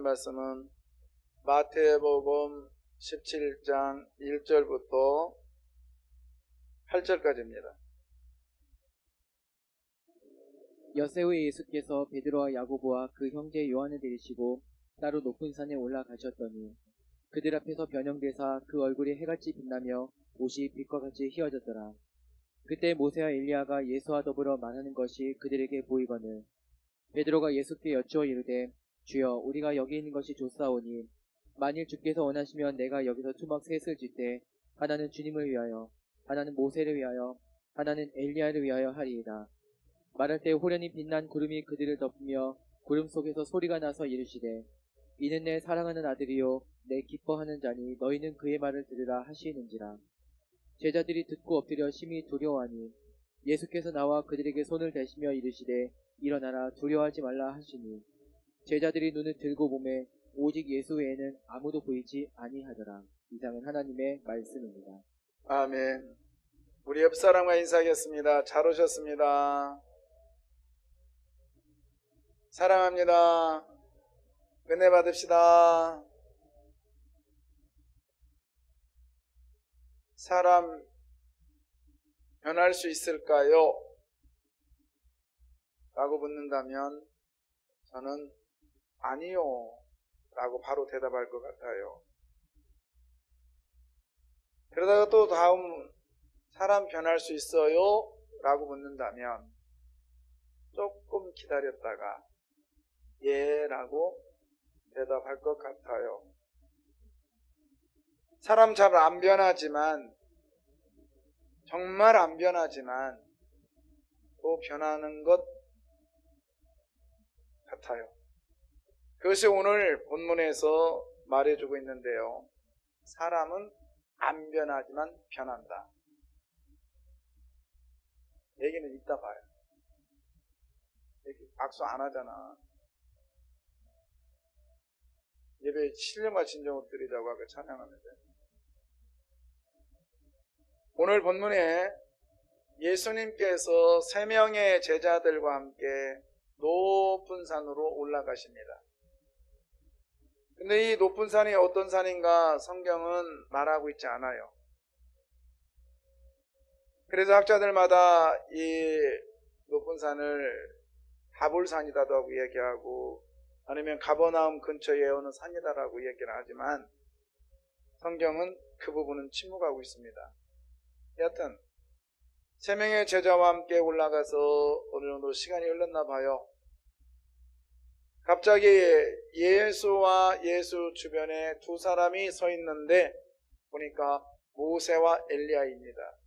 말씀은 마태복음 17장 1절부터 8절까지입니다. 여세후에 예수께서 베드로와 야고보와 그 형제 요한을 데리시고 따로 높은 산에 올라가셨더니 그들 앞에서 변형되사 그 얼굴이 해같이 빛나며 옷이 빛과 같이 휘어졌더라. 그때 모세와 엘리야가 예수와 더불어 말하는 것이 그들에게 보이거늘 베드로가 예수께 여쭈어 이르되 주여 우리가 여기 있는 것이 좋사오니 만일 주께서 원하시면 내가 여기서 초막 셋을 짓되 하나는 주님을 위하여 하나는 모세를 위하여 하나는 엘리야를 위하여 하리이다. 말할 때 호련히 빛난 구름이 그들을 덮으며 구름 속에서 소리가 나서 이르시되 이는 내 사랑하는 아들이요 내 기뻐하는 자니 너희는 그의 말을 들으라 하시는지라. 제자들이 듣고 엎드려 심히 두려워하니 예수께서 나와 그들에게 손을 대시며 이르시되 일어나라 두려워하지 말라 하시니 제자들이 눈을 들고 보매 오직 예수 외에는 아무도 보이지 아니하더라. 이상은 하나님의 말씀입니다. 아멘. 우리 옆 사람과 인사하겠습니다. 잘 오셨습니다. 사랑합니다. 은혜 받읍시다. 사람 변할 수 있을까요? 라고 묻는다면 저는 아니요 라고 바로 대답할 것 같아요. 그러다가 또 다음 사람 변할 수 있어요? 라고 묻는다면 조금 기다렸다가 예 라고 대답할 것 같아요. 사람 잘 안 변하지만 정말 안 변하지만 또 변하는 것 같아요. 그것이 오늘 본문에서 말해주고 있는데요. 사람은 안 변하지만 변한다. 얘기는 이따 봐요. 얘기 악수 안 하잖아. 예배에 신령과 진정으로 드리자고 아까 찬양하는데. 오늘 본문에 예수님께서 3명의 제자들과 함께 높은 산으로 올라가십니다. 근데 이 높은 산이 어떤 산인가 성경은 말하고 있지 않아요. 그래서 학자들마다 이 높은 산을 다볼산이다도 하고 얘기하고 아니면 가버나움 근처에 어느 산이다라고 얘기를 하지만 성경은 그 부분은 침묵하고 있습니다. 여하튼 3명의 제자와 함께 올라가서 어느 정도 시간이 흘렀나 봐요. 갑자기 예수와 예수 주변에 두 사람이 서 있는데 보니까 모세와 엘리야입니다.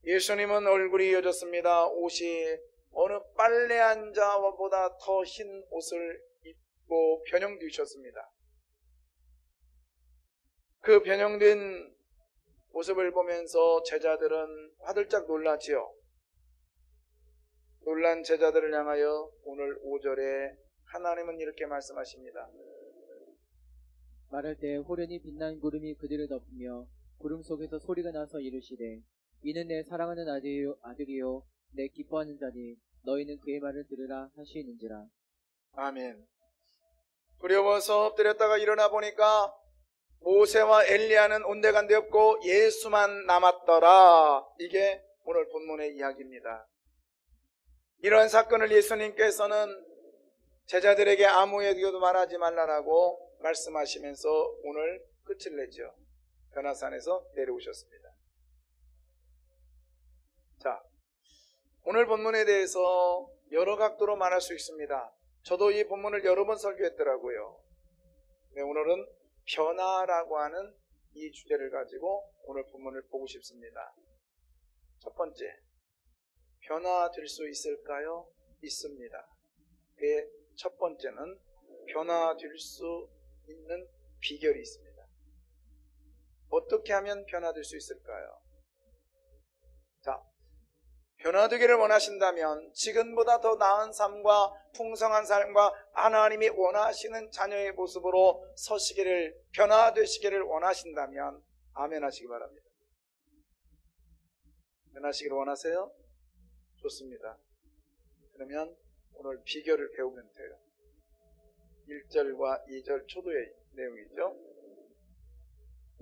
예수님은 얼굴이 이어졌습니다. 옷이 어느 빨래한 자보다 더 흰 옷을 입고 변형되셨습니다. 그 변형된 모습을 보면서 제자들은 화들짝 놀라지요. 놀란 제자들을 향하여 오늘 5절에 하나님은 이렇게 말씀하십니다. 말할 때 호련히 빛난 구름이 그들을 덮으며 구름 속에서 소리가 나서 이르시되 이는 내 사랑하는 아들이요 내 기뻐하는 자니 너희는 그의 말을 들으라 하시는지라. 아멘. 두려워서 엎드렸다가 일어나 보니까 모세와 엘리야는 온데간데 없고 예수만 남았더라. 이게 오늘 본문의 이야기입니다. 이러한 사건을 예수님께서는 제자들에게 아무에게도 말하지 말라라고 말씀하시면서 오늘 끝을 내죠. 변화산에서 내려오셨습니다. 자, 오늘 본문에 대해서 여러 각도로 말할 수 있습니다. 저도 이 본문을 여러 번 설교했더라고요. 네, 오늘은 변화라고 하는 이 주제를 가지고 오늘 본문을 보고 싶습니다. 첫 번째, 변화될 수 있을까요? 있습니다. 그 첫 번째는 변화될 수 있는 비결이 있습니다. 어떻게 하면 변화될 수 있을까요? 자, 변화되기를 원하신다면 지금보다 더 나은 삶과 풍성한 삶과 하나님이 원하시는 자녀의 모습으로 서시기를, 변화되시기를 원하신다면 아멘 하시기 바랍니다. 변하시기를 원하세요? 좋습니다. 그러면 오늘 비결을 배우면 돼요. 1절과 2절 초도의 내용이죠.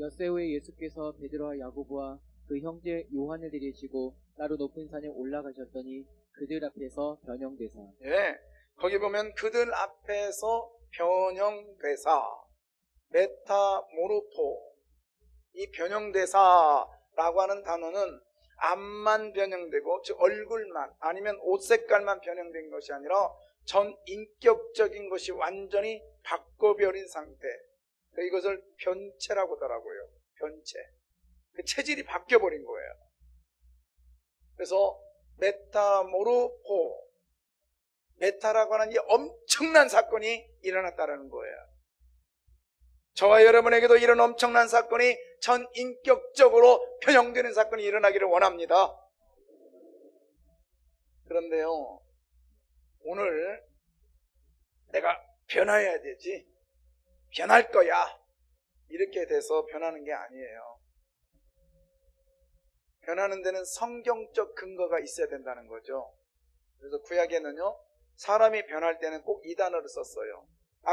엿새 후에 예수께서 베드로와 야고보와 그 형제 요한을 데리시고 따로 높은 산에 올라가셨더니 그들 앞에서 변형되사. 예, 거기 보면 그들 앞에서 변형되사, 메타모르포, 이 변형되사라고 하는 단어는 앞만 변형되고, 즉 얼굴만 아니면 옷 색깔만 변형된 것이 아니라 전 인격적인 것이 완전히 바꿔버린 상태, 이것을 변체라고 하더라고요. 변체, 그 체질이 바뀌어버린 거예요. 그래서 메타모르포, 메타라고 하는 이 엄청난 사건이 일어났다는 거예요. 저와 여러분에게도 이런 엄청난 사건이 전 인격적으로 변형되는 사건이 일어나기를 원합니다. 그런데요, 오늘 내가 변화해야 되지, 변할 거야, 이렇게 돼서 변하는 게 아니에요. 변하는 데는 성경적 근거가 있어야 된다는 거죠. 그래서 구약에는요, 사람이 변할 때는 꼭 이 단어를 썼어요.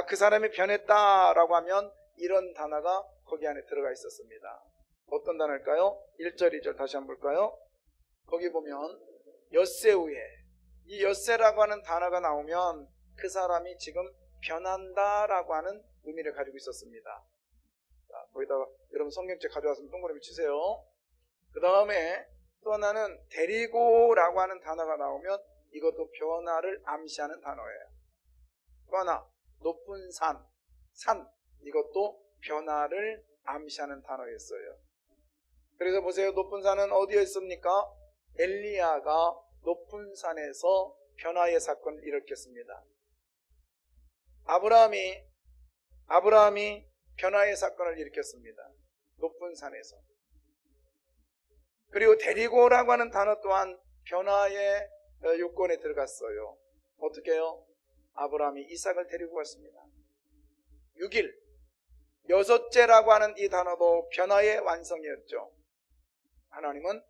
그 사람이 변했다라고 하면 이런 단어가 거기 안에 들어가 있었습니다. 어떤 단어일까요? 1절, 2절 다시 한번 볼까요? 거기 보면 엿새 후에, 이 엿새라고 하는 단어가 나오면 그 사람이 지금 변한다라고 하는 의미를 가지고 있었습니다. 자, 거기다가 여러분 성경책 가져왔으면 동그라미 치세요. 그 다음에 또 하나는 데리고라고 하는 단어가 나오면 이것도 변화를 암시하는 단어예요. 또 하나, 높은 산, 이것도 변화를 암시하는 단어였어요. 그래서 보세요. 높은 산은 어디에 있습니까? 엘리야가 높은 산에서 변화의 사건을 일으켰습니다. 아브라함이 변화의 사건을 일으켰습니다. 높은 산에서. 그리고 데리고라고 하는 단어 또한 변화의 요건에 들어갔어요. 어떻게 해요? 아브라함이 이삭을 데리고 갔습니다. 6일, 여섯째라고 하는 이 단어도 변화의 완성이었죠. 하나님은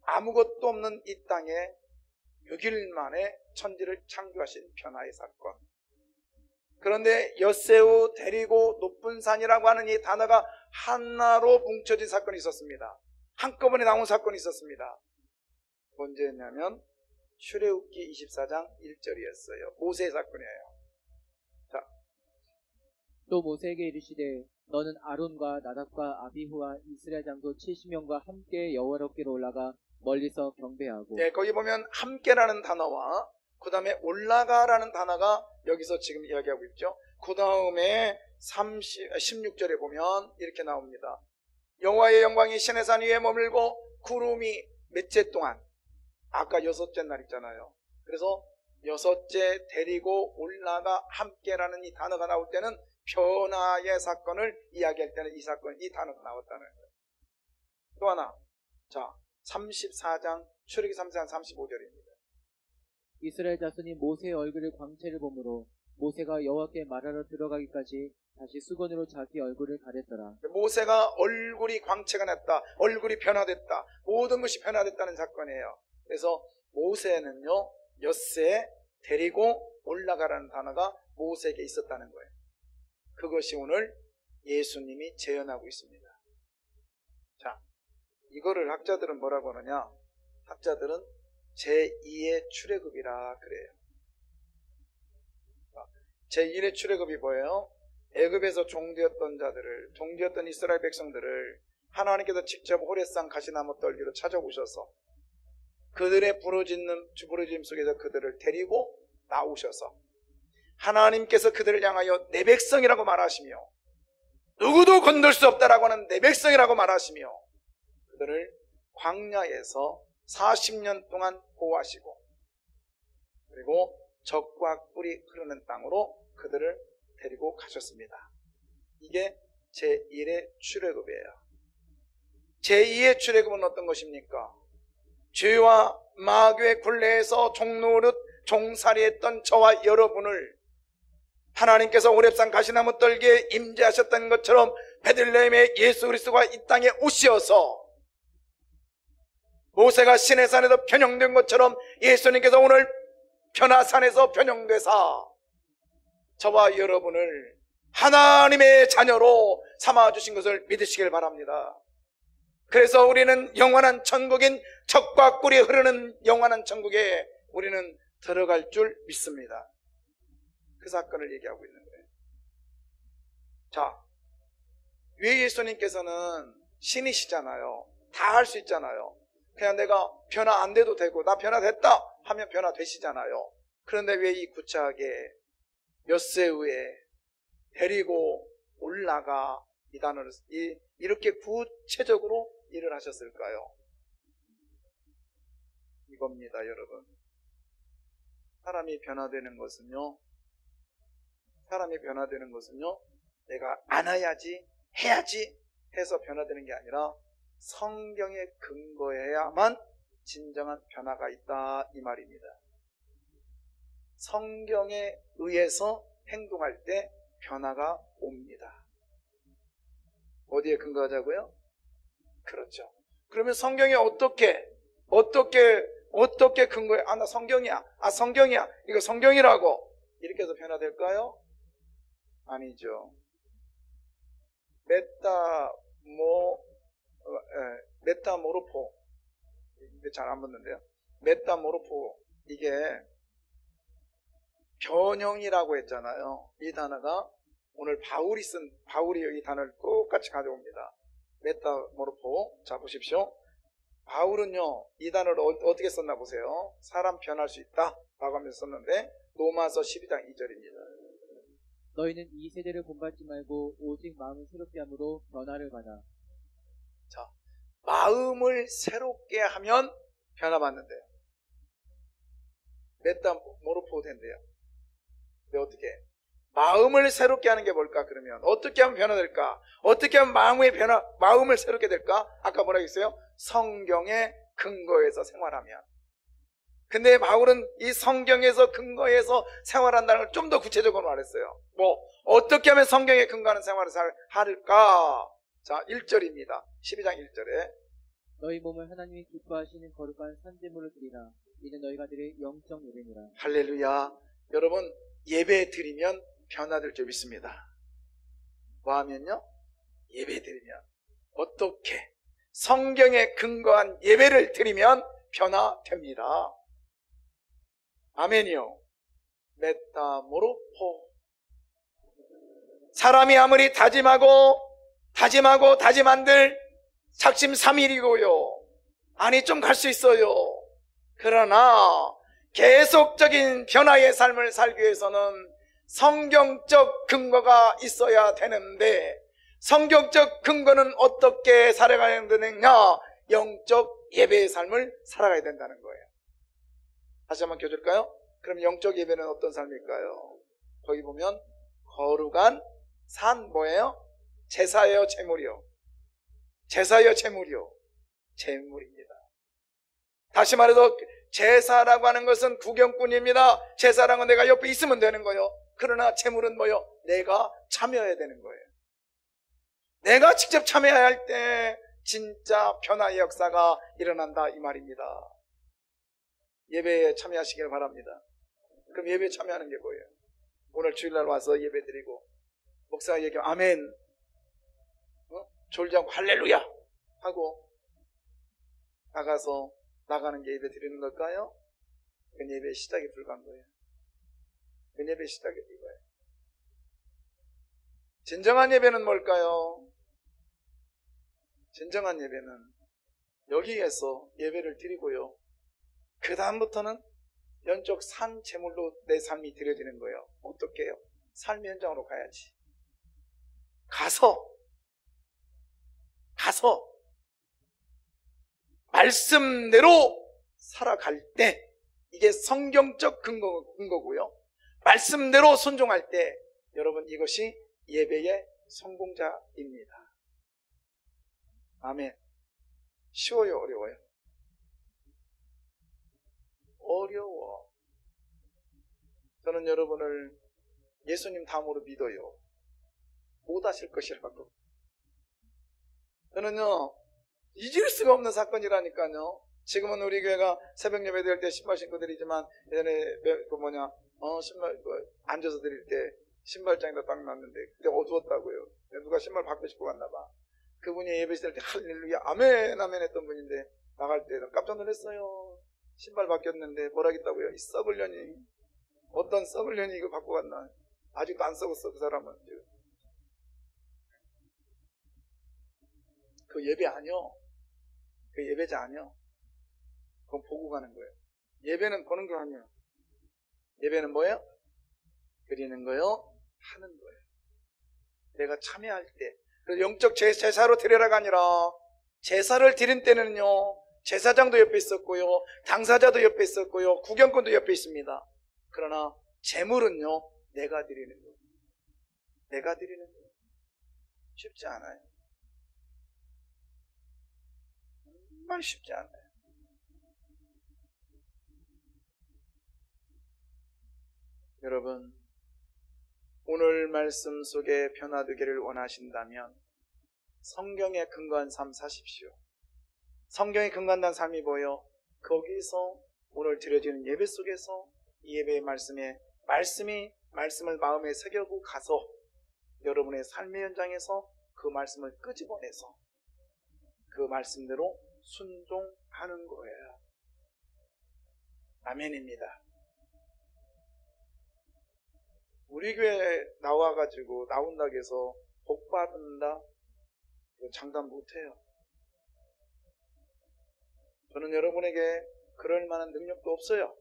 아무것도 없는 이 땅에 6일 만에 천지를 창조하신 변화의 사건. 그런데 엿새 후 데리고 높은 산이라고 하는 이 단어가 하나로 뭉쳐진 사건이 있었습니다. 한꺼번에 나온 사건이 있었습니다. 언제였냐면 출애굽기 24장 1절이었어요. 모세 사건이에요. 자, 또 모세에게 이르시되 너는 아론과 나답과 아비후와 이스라엘 장로 70명과 함께 여호와께로 올라가 멀리서 경배하고. 예, 거기 보면 함께라는 단어와 그 다음에 올라가라는 단어가 여기서 지금 이야기하고 있죠. 그 다음에 16절에 보면 이렇게 나옵니다. 여호와의 영광이 시내산 위에 머물고 구름이 몇째 동안, 아까 여섯째 날 있잖아요. 그래서 여섯째 데리고 올라가 함께라는 이 단어가 나올 때는 변화의 사건을 이야기할 때는 이 단어가 나왔다는 거예요. 또 하나, 자, 34장, 출애굽기 34장 35절입니다. 이스라엘 자손이 모세의 얼굴을 광채를 보므로 모세가 여호와께 말하러 들어가기까지 다시 수건으로 자기 얼굴을 가렸더라. 모세가 얼굴이 광채가 났다, 얼굴이 변화됐다, 모든 것이 변화됐다는 사건이에요. 그래서 모세는요, 엿새 데리고 올라가라는 단어가 모세에게 있었다는 거예요. 그것이 오늘 예수님이 재현하고 있습니다. 자, 이거를 학자들은 뭐라고 하느냐? 학자들은 제2의 출애굽이라 그래요. 제1의 출애굽이 뭐예요? 애굽에서 종되었던 이스라엘 백성들을 하나님께서 직접 호레산 가시나무 떨기로 찾아오셔서 그들의 부르짖음 속에서 그들을 데리고 나오셔서 하나님께서 그들을 향하여 내 백성이라고 말하시며 누구도 건들 수 없다라고 하는 내 백성이라고 말하시며 그들을 광야에서 40년 동안 보호하시고 그리고 젖과 꿀이 흐르는 땅으로 그들을 데리고 가셨습니다. 이게 제1의 출애굽이에요. 제2의 출애굽은 어떤 것입니까? 죄와 마귀의 굴레에서 종노릇 종살이했던 저와 여러분을 하나님께서 호렙산 가시나무 떨기에 임재하셨던 것처럼 베들레헴의 예수 그리스도가 이 땅에 오셔서 모세가 시내산에서 변형된 것처럼 예수님께서 오늘 변화산에서 변형되사 저와 여러분을 하나님의 자녀로 삼아주신 것을 믿으시길 바랍니다. 그래서 우리는 영원한 천국인 젖과 꿀이 흐르는 영원한 천국에 우리는 들어갈 줄 믿습니다. 그 사건을 얘기하고 있는 거예요. 자, 왜 예수님께서는 신이시잖아요. 다 할 수 있잖아요. 그냥 내가 변화 안 돼도 되고 나 변화됐다 하면 변화되시잖아요. 그런데 왜 이 구차하게 엿새우에 데리고 올라가 이 단어를 이렇게 구체적으로 일을 하셨을까요? 이겁니다, 여러분. 사람이 변화되는 것은요, 내가 안아야지, 해야지 해서 변화되는 게 아니라 성경에 근거해야만 진정한 변화가 있다, 이 말입니다. 성경에 의해서 행동할 때 변화가 옵니다. 어디에 근거하자고요? 그렇죠. 그러면 성경에 어떻게 근거해? 나 성경이야. 성경이야. 이거 성경이라고. 이렇게 해서 변화될까요? 아니죠. 메타모르포. 잘 안 붙는데요. 메타모르포. 이게 변형이라고 했잖아요. 이 단어가 오늘 바울이 이 단어를 똑같이 가져옵니다. 메타모르포. 자, 보십시오. 바울은요, 이 단어를 어떻게 썼나 보세요. 사람 변할 수 있다 라고 하면서 썼는데, 로마서 12장 2절입니다. 너희는 이 세대를 본받지 말고 오직 마음을 새롭게 함으로 변화를 받아. 자, 마음을 새롭게 하면 변화받는데요. 메타모르포 된대요. 근데 어떻게? 마음을 새롭게 하는 게 뭘까, 그러면? 어떻게 하면 변화될까? 어떻게 하면 마음을 새롭게 될까? 아까 뭐라고 했어요? 성경의 근거에서 생활하면. 근데 바울은 이 성경에서 근거해서 생활한다는 걸 좀 더 구체적으로 말했어요. 어떻게 하면 성경에 근거하는 생활을 할까? 자, 1절입니다. 12장 1절에. 너희 몸을 하나님이 기뻐하시는 거룩한 산제물을 드리라. 이는 너희가 드릴 영적 예배니라. 할렐루야. 여러분, 예배 드리면 변화될 줄 믿습니다. 뭐 하면요? 예배 드리면. 어떻게? 성경에 근거한 예배를 드리면 변화됩니다. 아멘이요. 메타모르포. 사람이 아무리 다짐한들 작심 3일이고요. 아니, 좀 갈 수 있어요. 그러나 계속적인 변화의 삶을 살기 위해서는 성경적 근거가 있어야 되는데, 성경적 근거는 어떻게 살아가야 되느냐? 영적 예배의 삶을 살아가야 된다는 거예요. 다시 한번 껴줄까요? 그럼 영적 예배는 어떤 삶일까요? 거기 보면 거룩한 산 뭐예요? 제사예요, 제물이요? 제사예요, 제물이요? 제물입니다. 다시 말해서 제사라고 하는 것은 구경꾼입니다. 제사라는 건 내가 옆에 있으면 되는 거예요. 그러나 제물은 뭐예요? 내가 참여해야 되는 거예요. 내가 직접 참여해야 할 때 진짜 변화의 역사가 일어난다, 이 말입니다. 예배에 참여하시길 바랍니다. 그럼 예배에 참여하는 게 뭐예요? 오늘 주일날 와서 예배 드리고 목사가 얘기하면 아멘, 졸지 않고 할렐루야 하고 나가서 나가는 게 예배 드리는 걸까요? 그건 예배의 시작에 불과한 거예요. 그건 예배의 시작에 불과해요. 진정한 예배는 뭘까요? 진정한 예배는 여기에서 예배를 드리고요, 그 다음부터는 영적 산 제물로 내 삶이 드려지는 거예요. 어떻게 해요? 삶의 현장으로 가야지. 가서 말씀대로 살아갈 때, 이게 성경적 근거고요. 말씀대로 순종할 때 여러분, 이것이 예배의 성공자입니다. 아멘. 쉬워요, 어려워요? 어려워. 저는 여러분을 예수님 다음으로 믿어요. 못 하실 것이라고. 저는요, 잊을 수가 없는 사건이라니까요. 지금은 우리 교회가 새벽 예배 드릴 때 신발 신고 드리지만, 예전에 신발 앉아서 드릴 때 신발장에다 딱 놨는데 그때 어두웠다고요. 누가 신발 받고 싶고 갔나 봐. 그분이 예배 시될 때 할렐루야 아멘 아멘 했던 분인데 나갈 때 깜짝 놀랐어요. 신발 바뀌었는데 뭐라겠다고요. 이 썩을 년이 어떤 썩을 년이 이거 받고 갔나. 아직도 안 썩었어 그 사람은. 그 예배 아니요. 그 예배자 아니요. 그건 보고 가는 거예요. 예배는 보는 거 아니에요. 예배는 뭐예요? 드리는 거요, 하는 거예요. 내가 참여할 때. 그래서 영적 제사로 드리라가 아니라 제사를 드린 때는요, 제사장도 옆에 있었고요, 당사자도 옆에 있었고요, 구경꾼도 옆에 있습니다. 그러나 제물은요, 내가 드리는 거예요. 내가 드리는 거예요. 쉽지 않아요. 정말 쉽지 않아요. 여러분, 오늘 말씀 속에 변화되기를 원하신다면 성경에 근거한 삶 사십시오. 성경에 근거한 삶이 뭐예요? 거기서 오늘 드려지는 예배 속에서 이 예배의 말씀을 마음에 새겨고 가서 여러분의 삶의 현장에서 그 말씀을 끄집어내서 그 말씀대로 순종하는 거예요. 아멘입니다. 우리 교회 나온다고 해서 복 받는다? 장담 못해요. 저는 여러분에게 그럴 만한 능력도 없어요.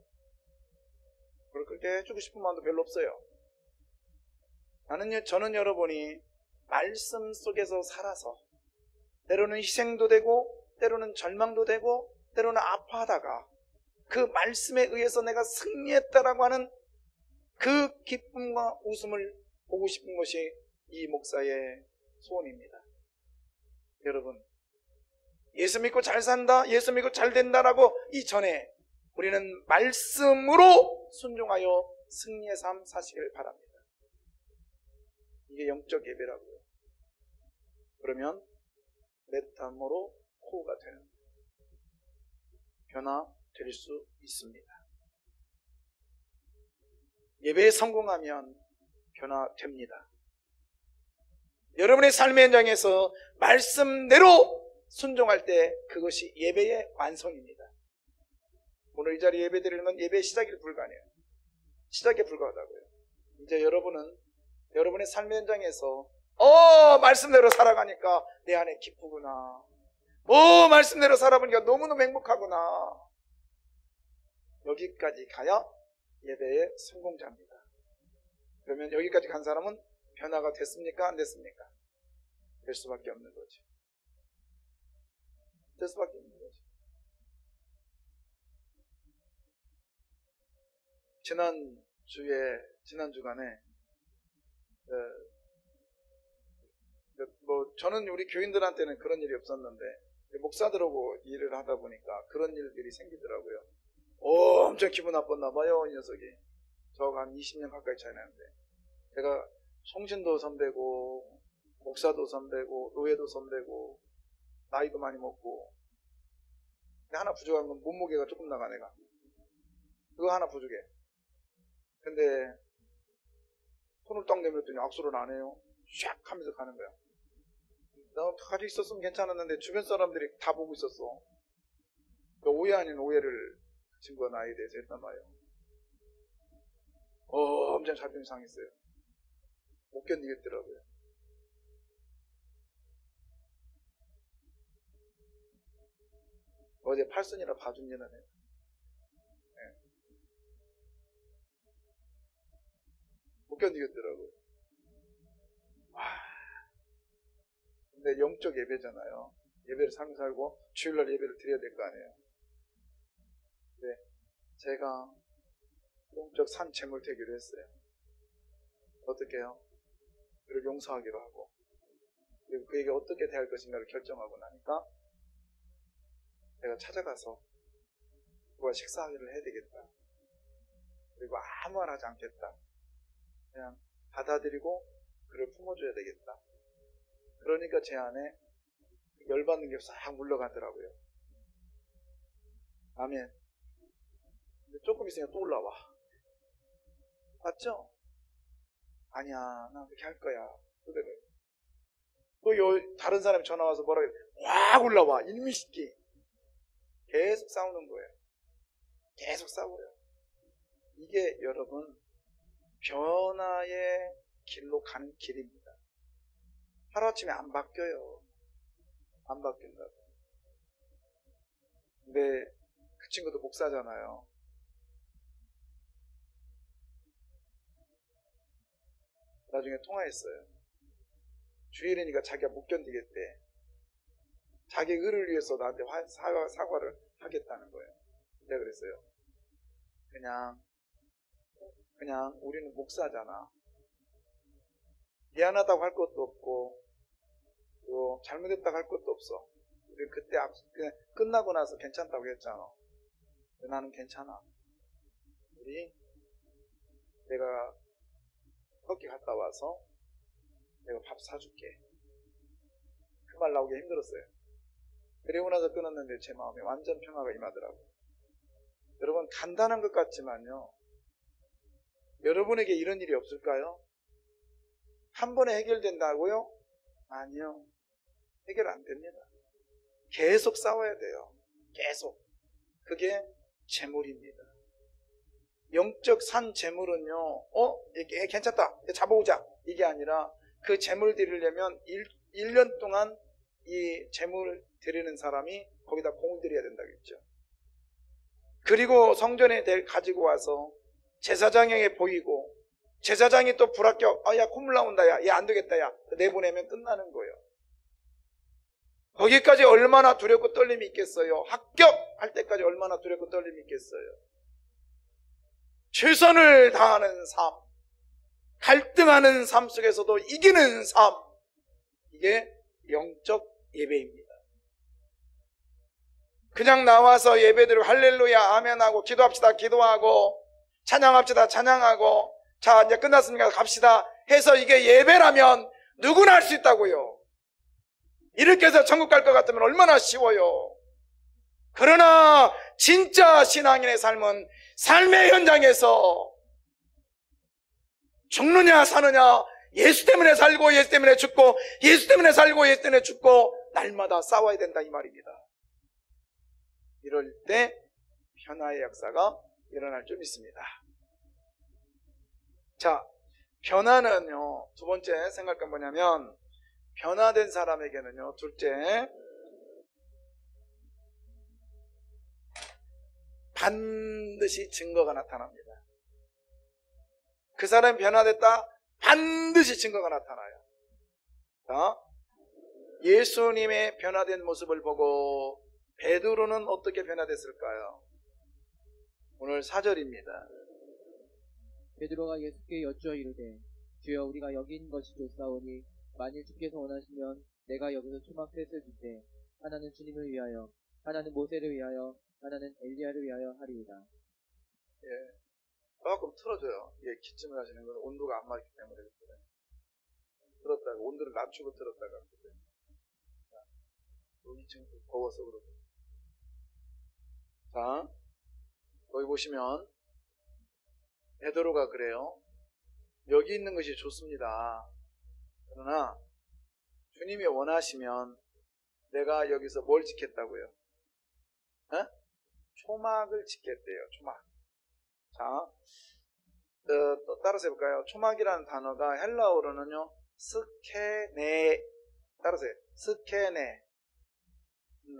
그렇게 해주고 싶은 마음도 별로 없어요. 저는 여러분이 말씀 속에서 살아서 때로는 희생도 되고 때로는 절망도 되고 때로는 아파하다가 그 말씀에 의해서 내가 승리했다라고 하는 그 기쁨과 웃음을 보고 싶은 것이 이 목사의 소원입니다. 여러분, 예수 믿고 잘 산다, 예수 믿고 잘 된다라고 이전에 우리는 말씀으로 순종하여 승리의 삶 사시길 바랍니다. 이게 영적 예배라고요. 그러면 메타모로 코가 되는 변화될 수 있습니다. 예배에 성공하면 변화됩니다. 여러분의 삶의 현장에서 말씀대로 순종할 때 그것이 예배의 완성입니다. 오늘 이 자리에 예배 드리는 건 예배의 시작이 불가해요. 시작에 불과하다고요. 이제 여러분은 여러분의 삶의 현장에서 말씀대로 살아가니까 내 안에 기쁘구나. 말씀대로 살아보니까 너무너무 행복하구나. 여기까지 가야 예배의 성공자입니다. 그러면 여기까지 간 사람은 변화가 됐습니까? 안 됐습니까? 될 수밖에 없는 거죠. 될 수밖에 없는 거죠. 지난 주간에 저는 우리 교인들한테는 그런 일이 없었는데 목사들하고 일을 하다 보니까 그런 일들이 생기더라고요. 엄청 기분 나빴나 봐요, 이 녀석이. 저하고 한 20년 가까이 차이 나는데 제가 송신도 선배고 목사도 선배고 노예도 선배고 나이도 많이 먹고 근데 하나 부족한 건 몸무게가 조금 나가. 내가 그거 하나 부족해. 근데 손을 딱 내밀었더니 악수를 안 해요. 샥 하면서 가는 거야. 나 가지고 있었으면 괜찮았는데 주변 사람들이 다 보고 있었어. 오해 아닌 오해를 친구가 나에 대해서 했단 말이에요. 엄청 자존심 상했어요. 못 견디겠더라고요. 어제 팔순이라 봐준 일은 해요. 못 견디겠더라고요. 근데 영적 예배잖아요. 예배를 살고 주일날 예배를 드려야 될 거 아니에요. 근데 제가 영적 산 제물 되기로 했어요. 어떻게 해요? 그리고 용서하기로 하고 그리고 그에게 어떻게 대할 것인가를 결정하고 나니까 내가 찾아가서 그와 식사하기를 해야 되겠다. 그리고 아무 말 하지 않겠다. 그냥 받아들이고 그를 품어줘야 되겠다. 그러니까 제 안에 열받는 게 싹 물러가더라고요. 아멘. 근데 조금 있으면 또 올라와. 맞죠? 아니야, 나 그렇게 할 거야. 그대로. 또 다른 사람이 전화 와서 뭐라 그래? 확 올라와. 일미식기. 계속 싸우는 거예요. 계속 싸워요. 이게 여러분 변화의 길로 가는 길입니다. 하루아침에 안 바뀌어요. 안 바뀐다고. 근데 그 친구도 목사잖아요. 나중에 통화했어요. 주일이니까 자기가 못 견디겠대. 자기 의를 위해서 나한테 사과를 하겠다는 거예요. 내가 그랬어요. 그냥 우리는 목사잖아. 미안하다고 할 것도 없고 또 잘못했다고 할 것도 없어. 우리 그때 그냥 끝나고 나서 괜찮다고 했잖아. 나는 괜찮아. 내가 터키 갔다 와서 내가 밥 사줄게. 그 말 나오기 힘들었어요. 그리고 나서 끊었는데 제 마음에 완전 평화가 임하더라고요. 여러분 간단한 것 같지만요. 여러분에게 이런 일이 없을까요? 한 번에 해결된다고요? 아니요. 해결 안 됩니다. 계속 싸워야 돼요. 계속. 그게 재물입니다. 영적 산 재물은요. 이게 괜찮다. 잡아오자. 이게 아니라 그 재물 드리려면 1년 동안 이 재물 드리는 사람이 거기다 공을 들여야 된다겠죠. 그리고 성전에 가지고 와서 제사장에게 보이고 제사장이 또 불합격. 야 콧물 나온다. 야 얘 안 되겠다. 야 내보내면 끝나는 거예요. 거기까지 얼마나 두렵고 떨림이 있겠어요. 합격할 때까지 얼마나 두렵고 떨림이 있겠어요. 최선을 다하는 삶, 갈등하는 삶 속에서도 이기는 삶, 이게 영적 예배입니다. 그냥 나와서 예배드리고 할렐루야 아멘하고 기도합시다 기도하고 찬양합시다 찬양하고 자 이제 끝났으니까 갑시다 해서 이게 예배라면 누구나 할 수 있다고요. 이렇게 해서 천국 갈 것 같으면 얼마나 쉬워요. 그러나 진짜 신앙인의 삶은 삶의 현장에서 죽느냐 사느냐 예수 때문에 살고 예수 때문에 죽고 예수 때문에 살고 예수 때문에 죽고 날마다 싸워야 된다 이 말입니다. 이럴 때 변화의 역사가 일어날 줄 믿습니다. 자, 변화는요 두 번째 생각은 뭐냐면 변화된 사람에게는요 둘째 반드시 증거가 나타납니다. 그 사람이 변화됐다 반드시 증거가 나타나요. 자, 예수님의 변화된 모습을 보고 베드로는 어떻게 변화됐을까요? 오늘 4절입니다. 베드로가 예수께 여쭈어 이르되 주여 우리가 여기 있는 것이 좋사오니 만일 주께서 원하시면 내가 여기서 초막 셋을 줄때 하나는 주님을 위하여 하나는 모세를 위하여 하나는 엘리야를 위하여 하리이다. 예, 조금 틀어줘요. 예, 기침을 하시는 건 온도가 안 맞기 때문에 그래요. 들었다가 온도를 낮추고 들었다가 그래요. 여기 지금 더워서 그러고. 자, 거기 보시면 베드로가 그래요. 여기 있는 것이 좋습니다. 그러나 주님이 원하시면 내가 여기서 뭘 짓겠다고요? 초막을 짓겠대요. 초막. 자, 또 따라서 해볼까요? 초막이라는 단어가 헬라어로는요 스케네. 따라서 해요. 스케네.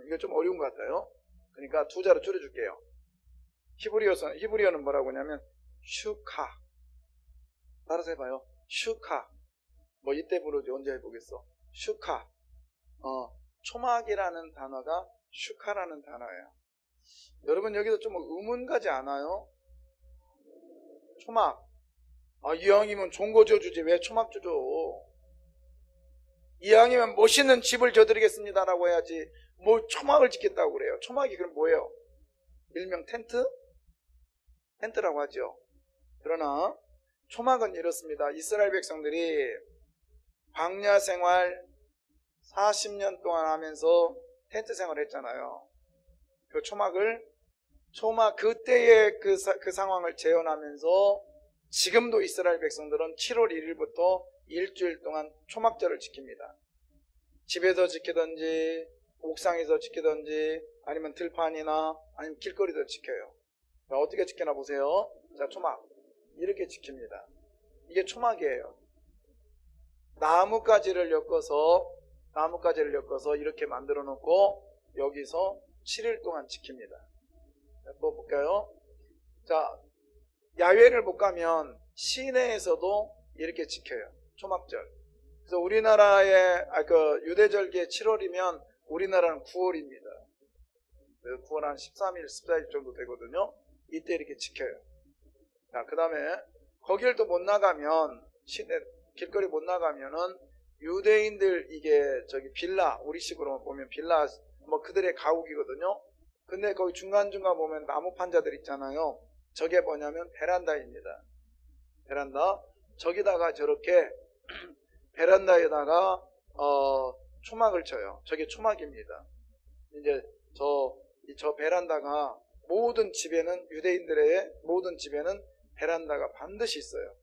이거 좀 어려운 것 같아요. 그러니까 두 자로 줄여줄게요. 히브리어는 뭐라고 하냐면 슈카. 따라서 해봐요. 슈카. 뭐 이때 부르지 언제 해보겠어. 슈카. 초막이라는 단어가 슈카라는 단어예요. 여러분 여기서 좀 의문 가지 않아요? 초막. 이왕이면 좋은 거 줘주지 왜 초막 줘줘? 이왕이면 멋있는 집을 줘드리겠습니다라고 해야지 뭐 초막을 짓겠다고 그래요. 초막이 그럼 뭐예요? 일명 텐트? 텐트라고 하죠. 그러나 초막은 이렇습니다. 이스라엘 백성들이 광야 생활 40년 동안 하면서 텐트 생활을 했잖아요. 그 초막 그때의 그 상황을 재현하면서 지금도 이스라엘 백성들은 7월 1일부터 일주일 동안 초막절을 지킵니다. 집에서 지키든지 옥상에서 지키든지 아니면 들판이나 아니면 길거리에서 지켜요. 자, 어떻게 지키나 보세요. 자, 초막 이렇게 지킵니다. 이게 초막이에요. 나뭇가지를 엮어서 이렇게 만들어 놓고 여기서 7일 동안 지킵니다. 자, 또 볼까요? 자, 야외를 못 가면 시내에서도 이렇게 지켜요. 초막절. 그래서 우리나라의 유대절기의 7월이면 우리나라는 9월입니다. 9월 한 13일, 14일 정도 되거든요. 이때 이렇게 지켜요. 자, 그 다음에 거길 또 못 나가면 시내 길거리 못 나가면은 유대인들 이게 저기 빌라 우리식으로 보면 빌라 뭐 그들의 가옥이거든요. 근데 거기 중간중간 보면 나무 판자들 있잖아요. 저게 뭐냐면 베란다입니다. 베란다. 저기다가 저렇게 베란다에다가 초막을 쳐요. 저게 초막입니다. 이제 저 베란다가 모든 집에는 유대인들의 모든 집에는 베란다가 반드시 있어요.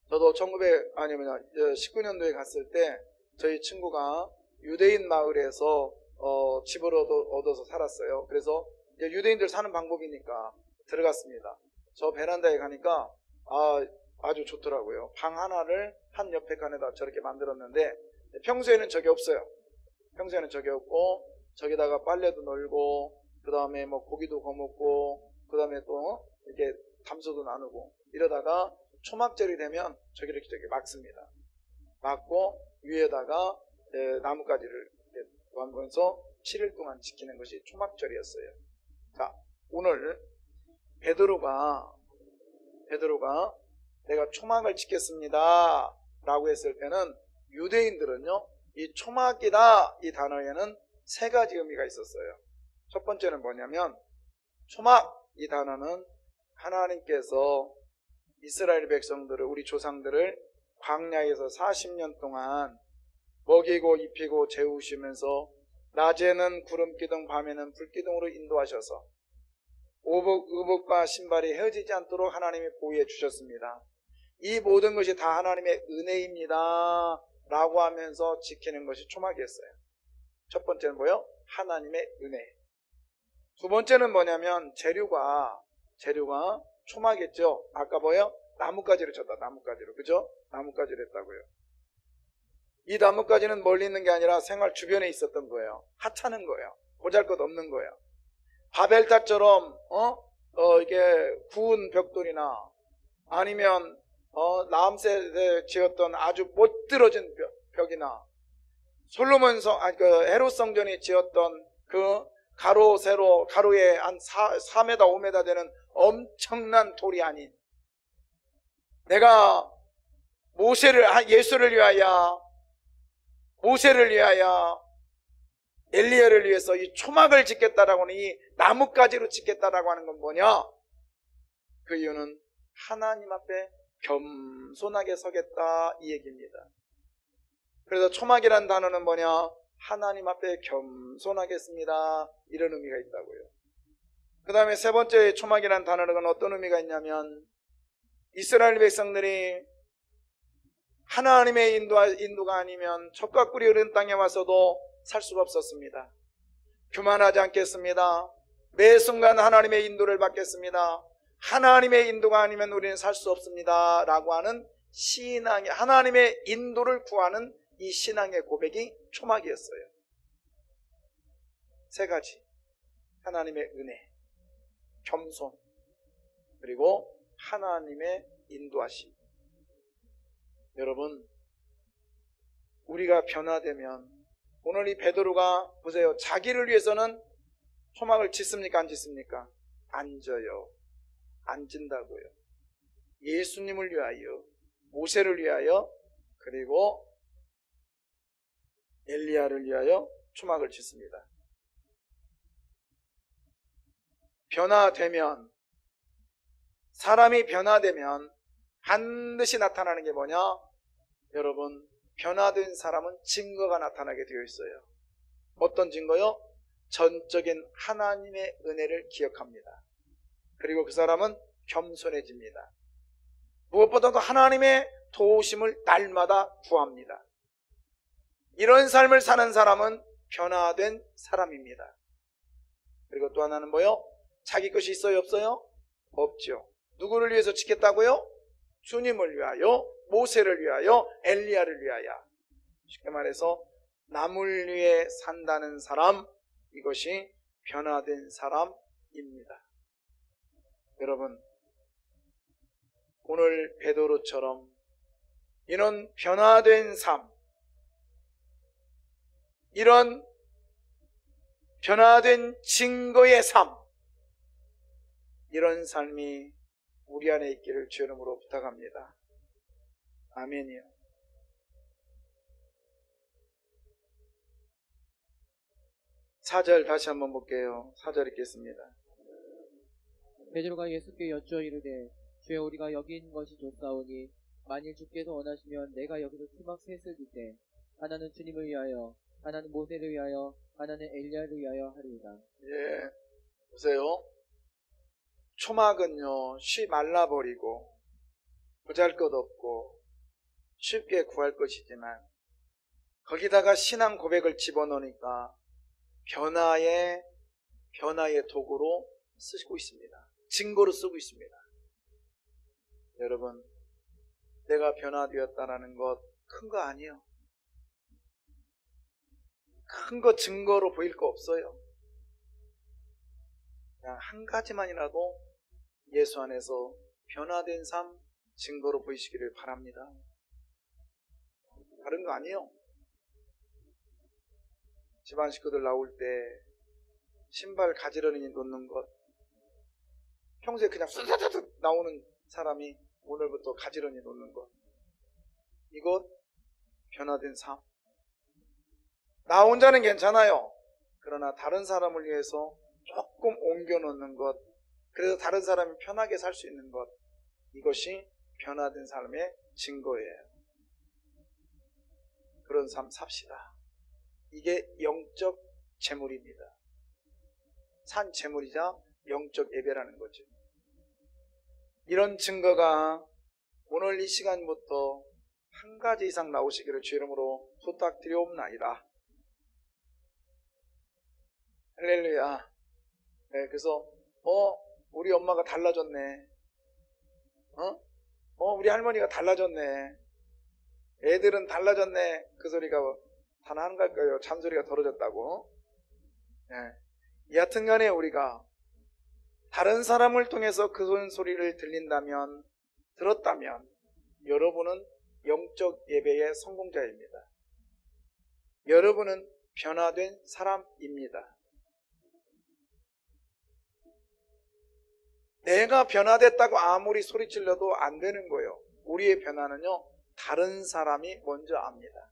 저도 19년도에 갔을 때 저희 친구가 유대인 마을에서 집을 얻어서 살았어요. 그래서 이제 유대인들 사는 방법이니까 들어갔습니다. 저 베란다에 가니까 아주 좋더라고요. 방 하나를 한 옆에 칸에다 저렇게 만들었는데 평소에는 저게 없어요. 평소에는 저게 없고 저기다가 빨래도 널고 그 다음에 뭐 고기도 거먹고 그 다음에 또 이렇게 담소도 나누고 이러다가 초막절이 되면 저기 막습니다. 막고 위에다가 나뭇가지를 완공해서 7일 동안 지키는 것이 초막절이었어요. 자, 오늘 베드로가 내가 초막을 지켰습니다 라고 했을 때는 유대인들은요 이 초막이다 이 단어에는 세 가지 의미가 있었어요. 첫 번째는 뭐냐면 초막 이 단어는 하나님께서 이스라엘 백성들을 우리 조상들을 광야에서 40년 동안 먹이고 입히고 재우시면서 낮에는 구름기둥 밤에는 불기둥으로 인도하셔서 의복과 신발이 헤어지지 않도록 하나님이 보호해 주셨습니다. 이 모든 것이 다 하나님의 은혜입니다 라고 하면서 지키는 것이 초막이었어요. 첫 번째는 뭐요? 하나님의 은혜. 두 번째는 뭐냐면 재료가 초막이었죠. 아까 뭐요? 나뭇가지를 쳤다. 나뭇가지로. 그죠? 나뭇가지를 했다고요. 이 나뭇가지는 멀리 있는 게 아니라 생활 주변에 있었던 거예요. 하찮은 거예요. 보잘것없는 거예요. 바벨탑처럼 이게 구운 벽돌이나 아니면 라암셋에 지었던 아주 못들어진 벽이나 솔로몬 헤롯 성전이 지었던 그 가로 세로 가로에 한 4m 5m 되는 엄청난 돌이 아닌 내가 모세를 위하여 엘리야를 위해서 이 초막을 짓겠다라고 하는 이 나뭇가지로 짓겠다라고 하는 건 뭐냐? 그 이유는 하나님 앞에 겸손하게 서겠다 이 얘기입니다. 그래서 초막이라는 단어는 뭐냐? 하나님 앞에 겸손하겠습니다 이런 의미가 있다고요. 그 다음에 세 번째 초막이라는 단어는 어떤 의미가 있냐면 이스라엘 백성들이 하나님의 인도가 아니면 젖과 꿀이 흐르는 땅에 와서도 살 수가 없었습니다. 교만하지 않겠습니다. 매 순간 하나님의 인도를 받겠습니다. 하나님의 인도가 아니면 우리는 살 수 없습니다 라고 하는 신앙의 하나님의 인도를 구하는 이 신앙의 고백이 초막이었어요. 세 가지. 하나님의 은혜, 겸손, 그리고 하나님의 인도하심. 여러분, 우리가 변화되면 오늘 이 베드로가 보세요. 자기를 위해서는 초막을 짓습니까? 안 짓습니까? 안 져요. 안 진다고요. 예수님을 위하여, 모세를 위하여, 그리고 엘리야를 위하여 초막을 짓습니다. 변화되면, 사람이 변화되면 반드시 나타나는 게 뭐냐? 여러분, 변화된 사람은 증거가 나타나게 되어 있어요. 어떤 증거요? 전적인 하나님의 은혜를 기억합니다. 그리고 그 사람은 겸손해집니다. 무엇보다도 하나님의 도우심을 날마다 구합니다. 이런 삶을 사는 사람은 변화된 사람입니다. 그리고 또 하나는 뭐요? 자기 것이 있어요, 없어요? 없죠. 누구를 위해서 지켰다고요? 주님을 위하여, 모세를 위하여, 엘리야를 위하여. 쉽게 말해서 남을 위해 산다는 사람, 이것이 변화된 사람입니다. 여러분, 오늘 베드로처럼 이런 변화된 삶, 이런 변화된 증거의 삶, 이런 삶이 우리 안에 있기를 주의 이름으로 부탁합니다. 아멘이요. 4절 다시 한번 볼게요. 4절 읽겠습니다. 베드로가 예수께 여쭈어 이르되 주여 우리가 여기 있는 것이 좋사오니 만일 주께서 원하시면 내가 여기서 초막 셋을 둘때 하나는 주님을 위하여, 하나는 모세를 위하여, 하나는 엘리야를 위하여 하리이다. 예, 보세요. 초막은요, 쉬 말라버리고 보잘것없고 쉽게 구할 것이지만 거기다가 신앙 고백을 집어넣으니까 변화의 도구로 쓰고 있습니다. 증거로 쓰고 있습니다. 여러분, 내가 변화되었다라는 것 큰 거 아니에요. 큰 거 증거로 보일 거 없어요. 그냥 한 가지만이라도 예수 안에서 변화된 삶 증거로 보이시기를 바랍니다. 다른 거 아니에요. 집안 식구들 나올 때 신발 가지런히 놓는 것, 평소에 그냥 쑥쑥쑥 나오는 사람이 오늘부터 가지런히 놓는 것, 이것 변화된 삶. 나 혼자는 괜찮아요. 그러나 다른 사람을 위해서 조금 옮겨 놓는 것, 그래서 다른 사람이 편하게 살 수 있는 것, 이것이 변화된 삶의 증거예요. 그런 삶 삽시다. 이게 영적 재물입니다. 산 재물이자 영적 예배라는 거죠. 이런 증거가 오늘 이 시간부터 한 가지 이상 나오시기를 주 이름으로 부탁드리옵나이다. 할렐루야. 네, 그래서 우리 엄마가 달라졌네. 우리 할머니가 달라졌네. 애들은 달라졌네. 그 소리가 단 한 갈까요? 잔소리가 덜어졌다고. 네. 여하튼 간에 우리가 다른 사람을 통해서 그 소리를 들었다면 여러분은 영적 예배의 성공자입니다. 여러분은 변화된 사람입니다. 내가 변화됐다고 아무리 소리질러도 안 되는 거예요. 우리의 변화는요, 다른 사람이 먼저 압니다.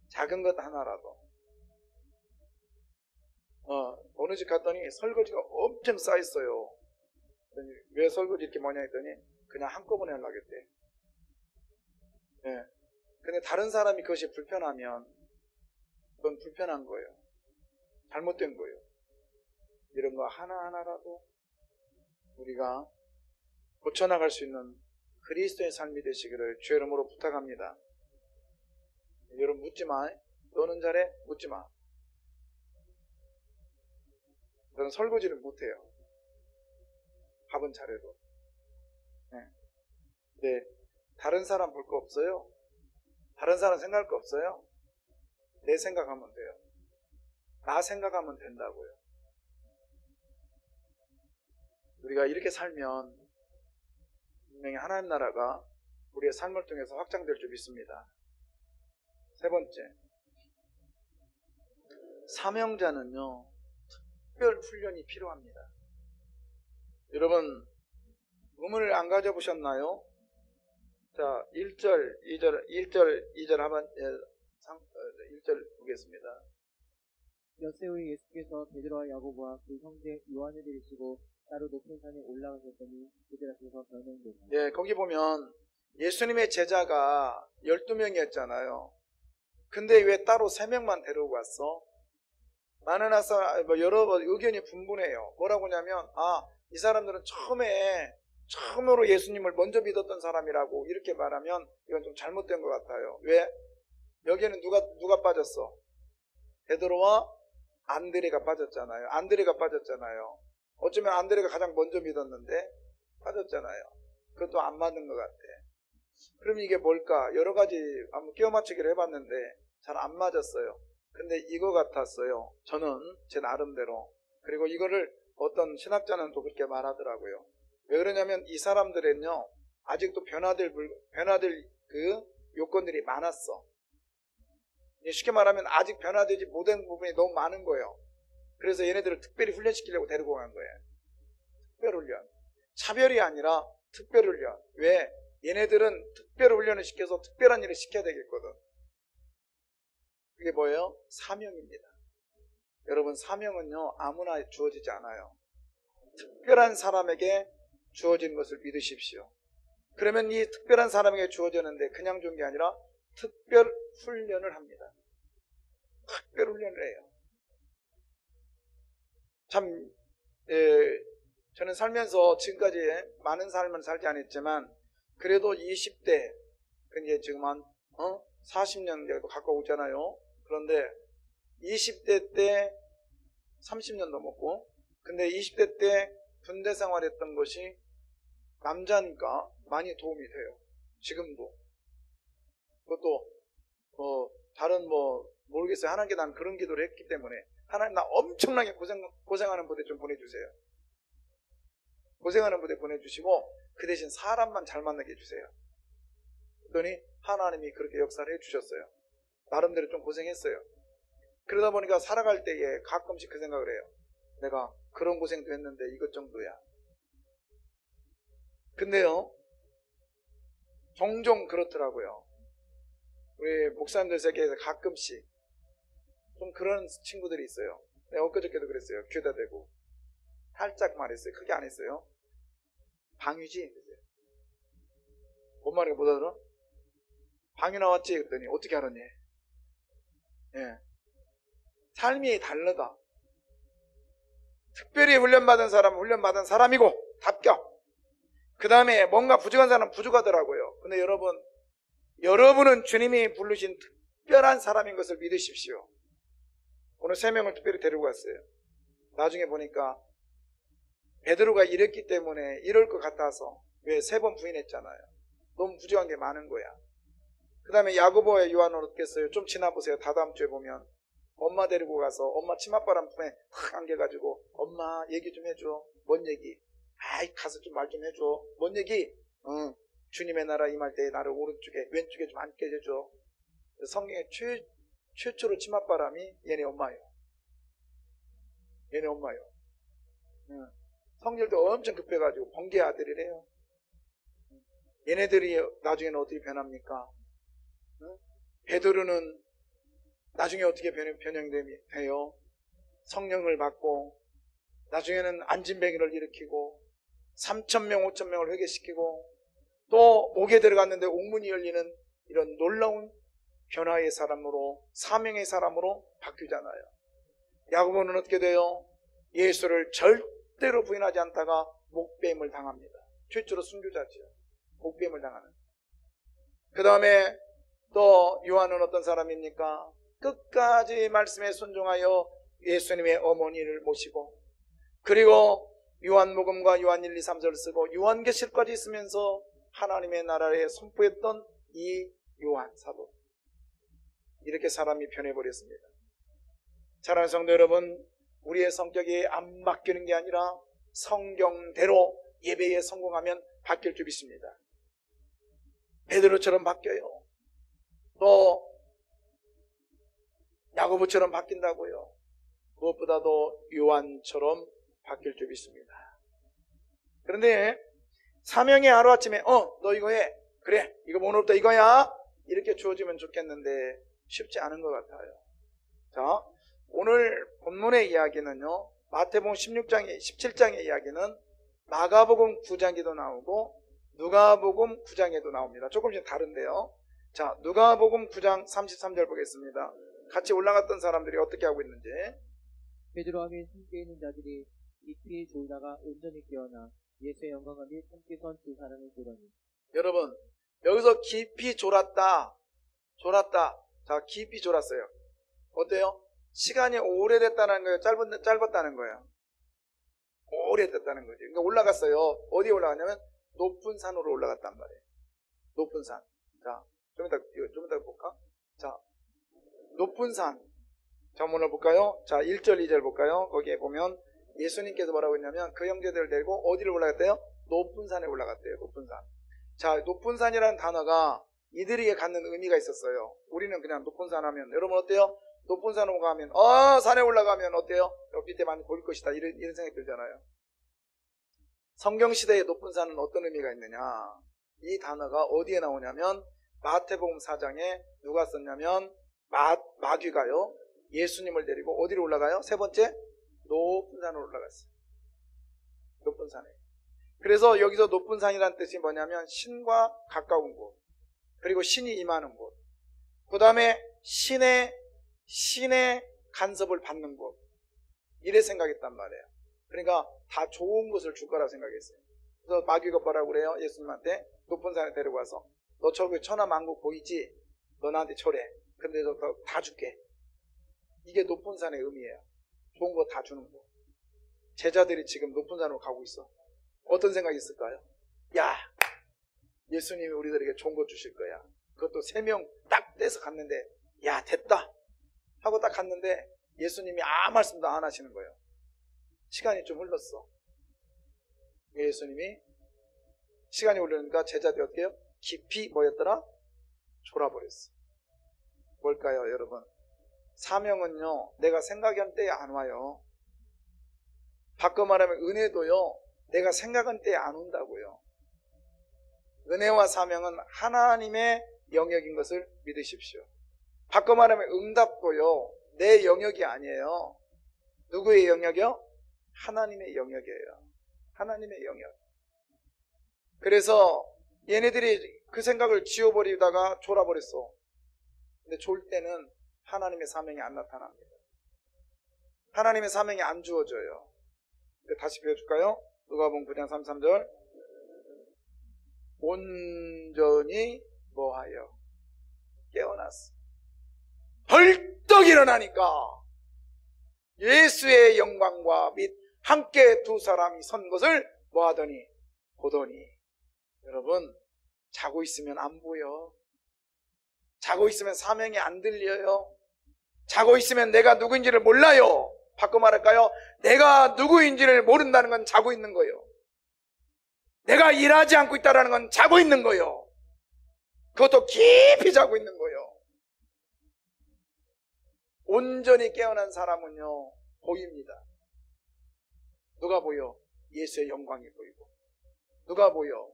작은 것 하나라도. 어느 집 갔더니 설거지가 엄청 쌓였어요. 왜 설거지 이렇게 많이 했더니 그냥 한꺼번에 하려고 했대. 네. 근데 다른 사람이 그것이 불편하면 그건 불편한 거예요. 잘못된 거예요. 이런 거 하나하나라도 우리가 고쳐나갈 수 있는 그리스도의 삶이 되시기를 주의 이름으로 부탁합니다. 여러분 묻지 마. 너는 잘해? 묻지 마. 너는 설거지를 못해요. 밥은 잘해도. 네. 다른 사람 볼 거 없어요? 다른 사람 생각할 거 없어요? 내 생각하면 돼요. 나 생각하면 된다고요. 우리가 이렇게 살면 분명히 하나님 나라가 우리의 삶을 통해서 확장될 줄 믿습니다. 세 번째, 사명자는요, 특별 훈련이 필요합니다. 여러분, 의문을 안 가져보셨나요? 자, 1절, 2절 한번 1절 보겠습니다. 여세우의 예수께서 베드로와 야고보와 그 형제 요한을 데리시고 따로 높은 산에 올라가셨더니 그들 앞에서 변형되라. 예, 거기 보면 예수님의 제자가 12명이었잖아요. 근데 왜 따로 3명만 데리고 왔어? 많은 여러 의견이 분분해요. 뭐라고 하냐면, 이 사람들은 처음에 처음으로 예수님을 먼저 믿었던 사람이라고 이렇게 말하면 이건 좀 잘못된 것 같아요. 왜? 여기에는 누가 빠졌어? 베드로와 안드레가 빠졌잖아요. 안드레가 빠졌잖아요. 어쩌면 안드레가 가장 먼저 믿었는데 빠졌잖아요. 그것도 안 맞는 것 같아. 그럼 이게 뭘까? 여러 가지 한번 끼워 맞추기를 해봤는데 잘 안 맞았어요. 근데 이거 같았어요. 저는 제 나름대로. 그리고 이거를 어떤 신학자는 또 그렇게 말하더라고요. 왜 그러냐면 이 사람들은요, 아직도 변화될 그 요건들이 많았어. 쉽게 말하면 아직 변화되지 못한 부분이 너무 많은 거예요. 그래서 얘네들을 특별히 훈련시키려고 데리고 간 거예요. 특별훈련. 차별이 아니라 특별훈련. 왜? 얘네들은 특별훈련을 시켜서 특별한 일을 시켜야 되겠거든. 그게 뭐예요? 사명입니다. 여러분, 사명은요, 아무나 주어지지 않아요. 특별한 사람에게 주어진 것을 믿으십시오. 그러면 이 특별한 사람에게 주어졌는데 그냥 준 게 아니라 특별 훈련을 합니다. 특별 훈련을 해요. 참, 저는 살면서 지금까지 많은 삶을 살지 않았지만 그래도 20대, 그게 지금 한 40년 정도 가까우잖아요. 그런데 20대 때 30년 넘었고, 근데 20대 때 군대 생활했던 것이 남자니까 많이 도움이 돼요. 지금도. 그것도 다른 모르겠어요. 하나님께 난 그런 기도를 했기 때문에 하나님 나 엄청나게 고생하는 부대 좀 보내주세요. 고생하는 부대 보내주시고 그 대신 사람만 잘 만나게 해주세요. 그랬더니 하나님이 그렇게 역사를 해주셨어요. 나름대로 좀 고생했어요. 그러다 보니까 살아갈 때에 가끔씩 그 생각을 해요. 내가 그런 고생도 했는데 이것 정도야. 근데요, 종종 그렇더라고요. 우리 목사님들 세계에서 가끔씩 좀 그런 친구들이 있어요. 내가 엊그저께도 그랬어요. 귀에다 대고 살짝 말했어요. 크게 안 했어요. 방유지? 뭔 말인가 못 알아? 방유 나왔지? 그랬더니 어떻게 알았니? 예. 삶이 다르다. 특별히 훈련받은 사람은 훈련받은 사람이고 답격. 그 다음에 뭔가 부족한 사람은 부족하더라고요. 근데 여러분은 주님이 부르신 특별한 사람인 것을 믿으십시오. 오늘 3명을 특별히 데리고 갔어요. 나중에 보니까 베드로가 이랬기 때문에 이럴 것 같아서 왜 3번 부인했잖아요. 너무 부족한 게 많은 거야. 그 다음에 야고보와 요한은 어떻겠어요? 좀 지나보세요. 다다음 주에 보면 엄마 데리고 가서 엄마 치맛바람 품에 확 안겨가지고 엄마 얘기 좀 해줘. 뭔 얘기? 아이 가서 좀 말 좀 해줘. 뭔 얘기? 주님의 나라 임할 때 나를 오른쪽에 왼쪽에 좀 앉게 해줘. 성경에 최초로 치맛바람이 얘네 엄마예요. 얘네 엄마예요. 성질도 엄청 급해가지고 번개 아들이래요. 얘네들이 나중에는 어떻게 변합니까? 베드로는 나중에 어떻게 변형돼요? 성령을 받고 나중에는 안진뱅이를 일으키고 3,000명, 5,000명을 회개시키고 또 옥에 들어갔는데 옥문이 열리는 이런 놀라운 변화의 사람으로, 사명의 사람으로 바뀌잖아요. 야고보는 어떻게 돼요? 예수를 절대로 부인하지 않다가 목배임을 당합니다. 최초로 순교자죠. 목배임을 당하는. 그 다음에 또 요한은 어떤 사람입니까? 끝까지 말씀에 순종하여 예수님의 어머니를 모시고, 그리고 요한복음과 요한 1, 2, 3절 쓰고 요한계시록까지 있으면서 하나님의 나라에 선포했던 이 요한 사도. 이렇게 사람이 변해버렸습니다. 사랑하는 성도 여러분, 우리의 성격이 안 바뀌는 게 아니라 성경대로 예배에 성공하면 바뀔 줄 믿습니다. 베드로처럼 바뀌어요. 또 야고보처럼 바뀐다고요. 무엇보다도 요한처럼 바뀔 줄 믿습니다. 그런데 사명이 하루아침에 너 이거 해. 그래 이거 오늘부터 이거야. 이렇게 주어지면 좋겠는데 쉽지 않은 것 같아요. 자, 오늘 본문의 이야기는요, 마태복음 17장의 이야기는 마가복음 9장에도 나오고 누가복음 9장에도 나옵니다. 조금씩 다른데요. 자, 누가복음 9장 33절 보겠습니다. 같이 올라갔던 사람들이 어떻게 하고 있는지. 베드로와 및 함께 있는 자들이 깊이 졸다가 온전히 깨어나 예수의 영광과 및 함께 선 두 사람을 보더니 여러분, 여기서 깊이 졸았다. 자, 깊이 졸았어요. 어때요? 시간이 오래됐다는 거예요? 짧았다는 거예요? 오래됐다는 거죠. 그러니까 올라갔어요. 어디에 올라갔냐면 높은 산으로 올라갔단 말이에요. 높은 산. 자, 좀 이따 볼까? 자, 높은 산. 자, 오늘 볼까요? 자, 1절, 2절 볼까요? 거기에 보면 예수님께서 뭐라고 했냐면 그 형제들을 데리고 어디를 올라갔대요? 높은 산에 올라갔대요. 높은 산. 자, 높은 산이라는 단어가 이들에게 갖는 의미가 있었어요. 우리는 그냥 높은 산 하면, 여러분 어때요? 높은 산으로 가면, 산에 올라가면 어때요? 여기 밑에 많이 보일 것이다. 이런 생각이 들잖아요. 성경시대의 높은 산은 어떤 의미가 있느냐? 이 단어가 어디에 나오냐면, 마태복음 4장에 누가 썼냐면, 마귀가요, 예수님을 데리고 어디로 올라가요? 세 번째, 높은 산으로 올라갔어요. 높은 산에. 그래서 여기서 높은 산이라는 뜻이 뭐냐면, 신과 가까운 곳, 그리고 신이 임하는 곳, 그 다음에 신의 간섭을 받는 곳, 이래 생각했단 말이에요. 그러니까 다 좋은 것을 줄 거라고 생각했어요. 그래서 마귀가 뭐라고 그래요? 예수님한테 높은 산에 데려가서 너 저기 천하만국 보이지? 너 나한테 절해. 근데 너 다 줄게. 이게 높은 산의 의미예요. 좋은 거 다 주는 거. 제자들이 지금 높은 산으로 가고 있어. 어떤 생각이 있을까요? 야, 예수님이 우리들에게 좋은 거 주실 거야. 그것도 3명 딱 떼서 갔는데, 야, 됐다 하고 딱 갔는데 예수님이 아무 말씀도 안 하시는 거예요. 시간이 좀 흘렀어. 예수님이 시간이 흐르니까 제자들이 어떻게 해요? 깊이 뭐였더라? 졸아버렸어. 뭘까요, 여러분? 사명은요, 내가 생각한 때에 안 와요. 바꿔 말하면 은혜도요, 내가 생각한 때에 안 온다고요. 은혜와 사명은 하나님의 영역인 것을 믿으십시오. 바꿔 말하면 응답도요, 내 영역이 아니에요. 누구의 영역이요? 하나님의 영역이에요. 하나님의 영역. 그래서 얘네들이 그 생각을 지워버리다가 졸아버렸어. 근데 졸 때는 하나님의 사명이 안 나타납니다. 하나님의 사명이 안 주어져요. 다시 배워줄까요? 누가복음 9장 33절. 온전히 뭐하여? 깨어났어. 벌떡 일어나니까 예수의 영광과 및 함께 두 사람이 선 것을 뭐하더니? 보더니. 여러분, 자고 있으면 안 보여. 자고 있으면 사명이 안 들려요. 자고 있으면 내가 누구인지를 몰라요. 바꿔 말할까요? 내가 누구인지를 모른다는 건 자고 있는 거예요. 내가 일하지 않고 있다는 건 자고 있는 거예요. 그것도 깊이 자고 있는 거예요. 온전히 깨어난 사람은요, 보입니다. 누가 보여? 예수의 영광이 보이고. 누가 보여?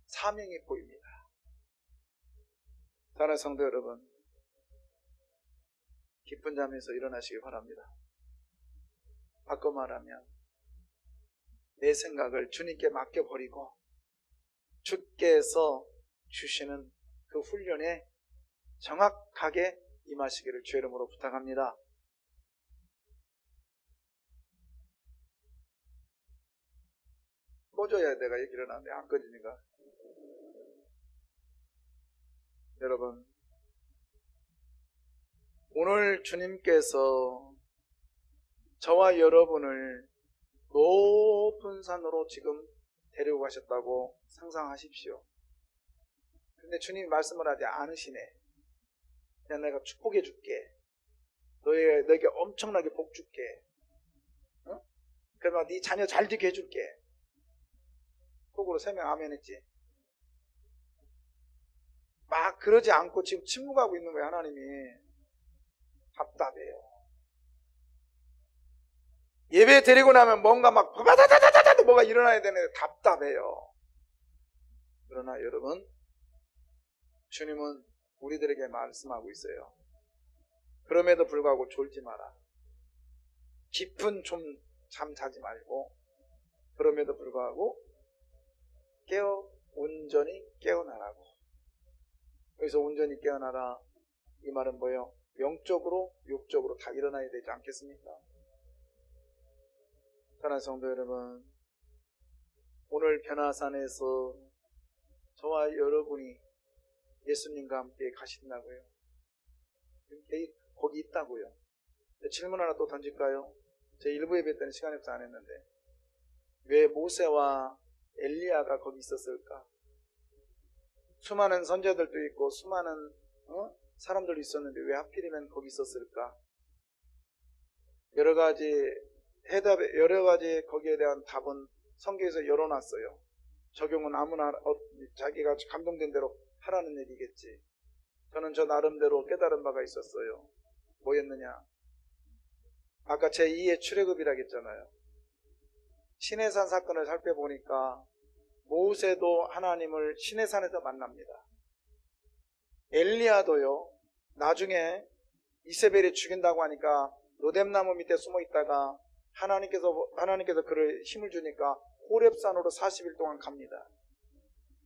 사명이 보입니다. 사랑하는 성도 여러분, 깊은 잠에서 일어나시기 바랍니다. 바꿔 말하면 내 생각을 주님께 맡겨버리고 주께서 주시는 그 훈련에 정확하게 임하시기를 주의 이름으로 부탁합니다. 꺼줘야 내가 얘기를 하는데 안 꺼지니까. 여러분, 오늘 주님께서 저와 여러분을 높은 산으로 지금 데리고 가셨다고 상상하십시오. 근데 주님이 말씀을 하지 않으시네. 그냥 내가 축복해 줄게. 너에게 엄청나게 복 줄게. 어? 그러면 네 자녀 잘 되게 해줄게. 속으로 3명 아멘 했지. 막 그러지 않고 지금 침묵하고 있는 거예요. 하나님이. 답답해요. 예배 드리고 나면 뭔가 막 바다다다다다 뭐가 일어나야 되는데 답답해요. 그러나 여러분, 주님은 우리들에게 말씀하고 있어요. 그럼에도 불구하고 졸지 마라. 깊은 잠 자지 말고, 그럼에도 불구하고 온전히 깨어나라고. 그래서 온전히 깨어나라. 이 말은 뭐예요? 영적으로, 육적으로 다 일어나야 되지 않겠습니까? 사랑하는 성도 여러분, 오늘 변화산에서 저와 여러분이 예수님과 함께 가신다고요. 거기 있다고요. 질문 하나 또 던질까요? 제 일부 예배 때는 시간이 없어서 안 했는데, 왜 모세와 엘리야가 거기 있었을까? 수많은 선지자들도 있고 수많은 사람들도 있었는데 왜 하필이면 거기 있었을까? 여러 가지 거기에 대한 답은 성경에서 열어놨어요. 적용은 아무나 자기가 감동된 대로 하라는 얘기겠지. 저는 저 나름대로 깨달은 바가 있었어요. 뭐였느냐? 아까 제 2의 출애굽이라고 했잖아요. 시내산 사건을 살펴보니까 모세도 하나님을 시내산에서 만납니다. 엘리야도요, 나중에 이세벨이 죽인다고 하니까 로뎀나무 밑에 숨어 있다가 하나님께서 그를 힘을 주니까 호렙산으로 40일 동안 갑니다.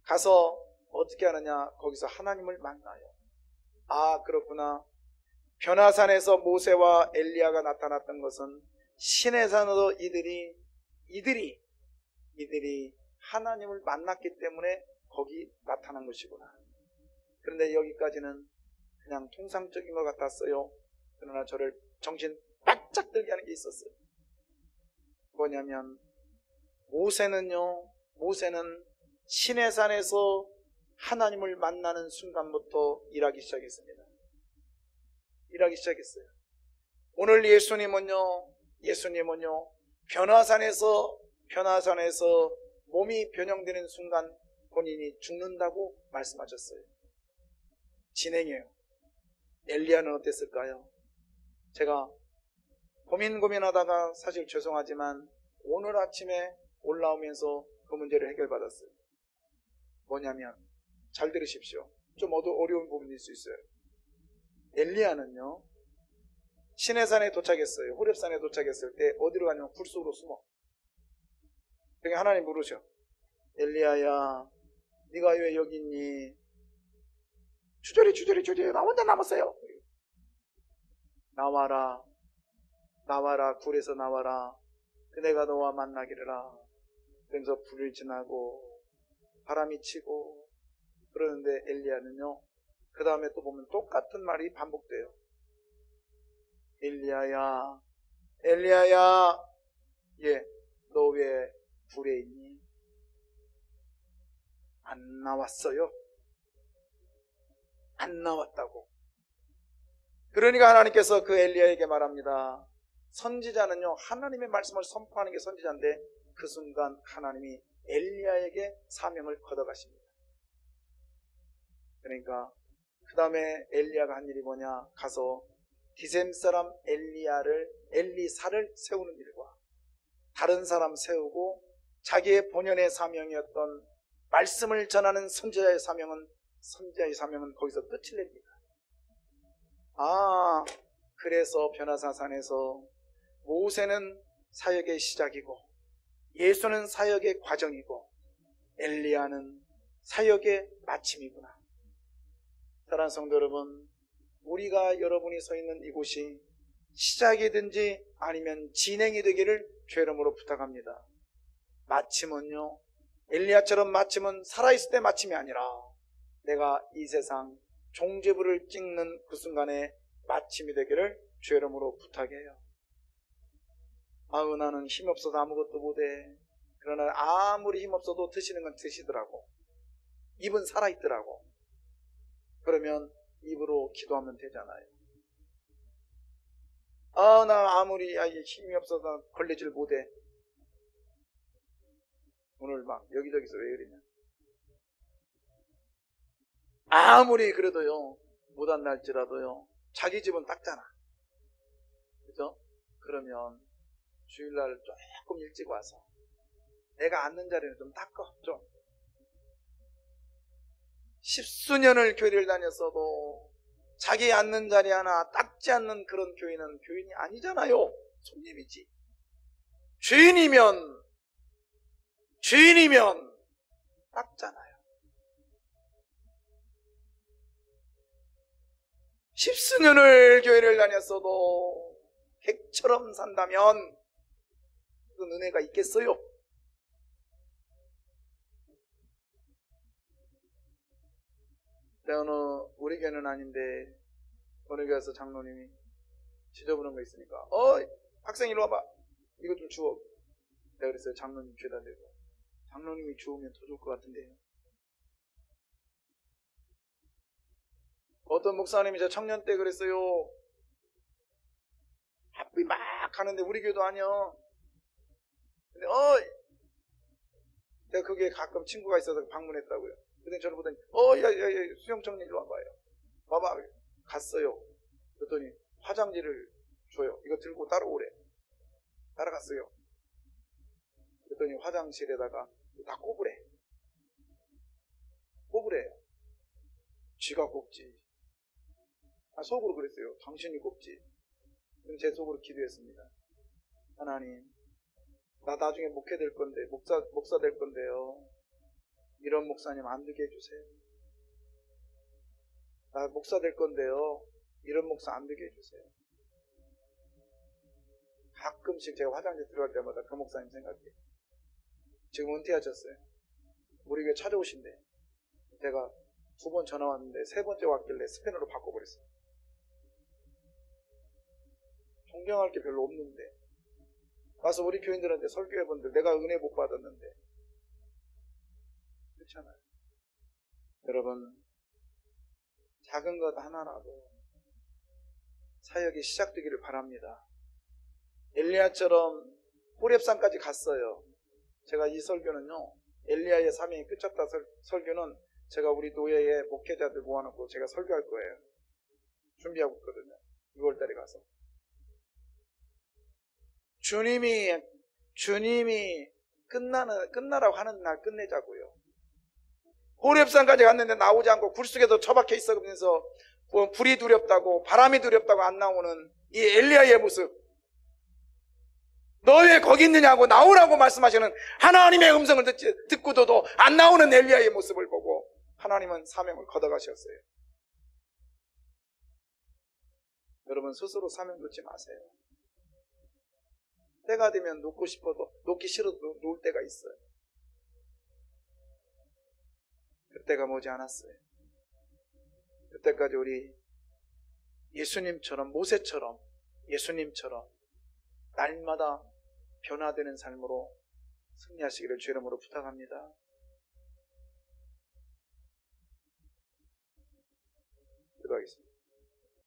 가서 어떻게 하느냐? 거기서 하나님을 만나요. 아, 그렇구나. 변화산에서 모세와 엘리야가 나타났던 것은 시내산으로 이들이 하나님을 만났기 때문에 거기 나타난 것이구나. 그런데 여기까지는 그냥 통상적인 것 같았어요. 그러나 저를 정신 바짝 들게 하는 게 있었어요. 뭐냐면 모세는 시내산에서 하나님을 만나는 순간부터 일하기 시작했습니다. 일하기 시작했어요. 오늘 예수님은요 변화산에서 몸이 변형되는 순간 본인이 죽는다고 말씀하셨어요. 진행이에요. 엘리야는 어땠을까요? 제가 고민하다가 사실 죄송하지만 오늘 아침에 올라오면서 그 문제를 해결받았어요. 뭐냐면 잘 들으십시오. 좀 어려운 부분일 수 있어요. 엘리야는요 시내산에 도착했어요. 호렙산에 도착했을 때 어디로 가냐면 굴 속으로 숨어. 그러니까 하나님 물으셔. 엘리야야, 네가 왜 여기 있니? 주저리 나 혼자 남았어요. 나와라 굴에서 나와라. 내가 너와 만나기르라. 그러면서 불을 지나고 바람이 치고 그러는데 엘리야는요 그 다음에 또 보면 똑같은 말이 반복돼요. 엘리야야 너 왜 불에 있니? 안 나왔어요. 안 나왔다고. 그러니까 하나님께서 그 엘리야에게 말합니다. 선지자는요 하나님의 말씀을 선포하는 게 선지자인데 그 순간 하나님이 엘리야에게 사명을 걷어가십니다. 그러니까 그 다음에 엘리야가 한 일이 뭐냐? 가서 디셈 사람 엘리사를 세우는 일과 다른 사람 세우고 자기의 본연의 사명이었던 말씀을 전하는 선지자의 사명은 거기서 끝을 냅니다. 아, 그래서 변화산에서 모세는 사역의 시작이고 예수는 사역의 과정이고 엘리야는 사역의 마침이구나. 사랑하는 성도 여러분, 우리가 여러분이 서 있는 이곳이 시작이든지 아니면 진행이 되기를 주의 이름으로 부탁합니다. 마침은요, 엘리야처럼 마침은 살아있을 때 마침이 아니라 내가 이 세상 종지부를 찍는 그 순간에 마침이 되기를 주의 이름으로 부탁해요. 아우, 나는 힘없어서 아무것도 못해. 그러나 아무리 힘없어도 드시는 건 드시더라고. 입은 살아있더라고. 그러면 입으로 기도하면 되잖아요. 아, 나 아무리 힘이 없어서 걸리질 못해. 오늘 막 여기저기서 왜 그러냐. 아무리 그래도요 못한 날지라도요 자기 집은 닦잖아. 그죠? 그러면 주일날 조금 일찍 와서 내가 앉는 자리는 좀 닦어. 좀 십수년을 교회를 다녔어도 자기 앉는 자리 하나 닦지 않는 그런 교인은 교인이 아니잖아요. 손님이지. 주인이면 닦잖아요. 십수년을 교회를 다녔어도 객처럼 산다면 은혜가 있겠어요? 어느 우리 교회는 아닌데 어느 교회에서 장로님이 지저분한 거 있으니까 학생 이리 와봐, 이거 좀 주워. 내가 그랬어요. 장로님 죄다 대고. 장로님이 주우면 더 좋을 것 같은데요. 어떤 목사님이 저 청년 때 그랬어요. 합의 막 하는데 우리 교회도 아니야. 근데 내가 거기에 가끔 친구가 있어서 방문했다고요. 근데 저를 보더니 야, 수영청년 일로 와봐요. 봐봐. 갔어요. 그랬더니 화장지를 줘요. 이거 들고 따라오래. 따라갔어요. 그랬더니 화장실에다가 다 꼽으래. 꼽으래요. 쥐가 꼽지. 속으로 그랬어요. 당신이 꼽지. 그럼 제 속으로 기도했습니다. 하나님, 나 나중에 목회 될 건데, 목사 될 건데요. 이런 목사님 안 되게 해주세요. 나 목사 될 건데요. 이런 목사 안 되게 해주세요. 가끔씩 제가 화장실 들어갈 때마다 그 목사님 생각해요. 지금 은퇴하셨어요. 우리 교회 찾아오신대. 제가 2번 전화 왔는데 3번째 왔길래 스패너로 바꿔버렸어요. 존경할 게 별로 없는데 와서 우리 교인들한테 설교해본들 내가 은혜 못 받았는데 그렇잖아요. 여러분, 작은 것 하나라도 사역이 시작되기를 바랍니다. 엘리야처럼 호렙산까지 갔어요. 제가 이 설교는요, 엘리야의 사명이 끝쳤다 설교는 제가 우리 노예의 목회자들 모아놓고 제가 설교할 거예요. 준비하고 있거든요. 6월달에 가서. 주님이 끝나라고 하는 날 끝내자고요. 호렙산까지 갔는데 나오지 않고 굴 속에도 처박혀 있으면서 불이 두렵다고 바람이 두렵다고 안 나오는 이 엘리야의 모습. 너 왜 거기 있느냐고 나오라고 말씀하시는 하나님의 음성을 듣고도 안 나오는 엘리야의 모습을 보고 하나님은 사명을 걷어가셨어요. 여러분, 스스로 사명 놓지 마세요. 때가 되면 놓고 싶어도 놓기 싫어도 놓을 때가 있어요. 그때가 머지않았어요. 그때까지 우리 예수님처럼, 모세처럼, 예수님처럼 날마다 변화되는 삶으로 승리하시기를 주 이름으로 부탁합니다. 기도하겠습니다.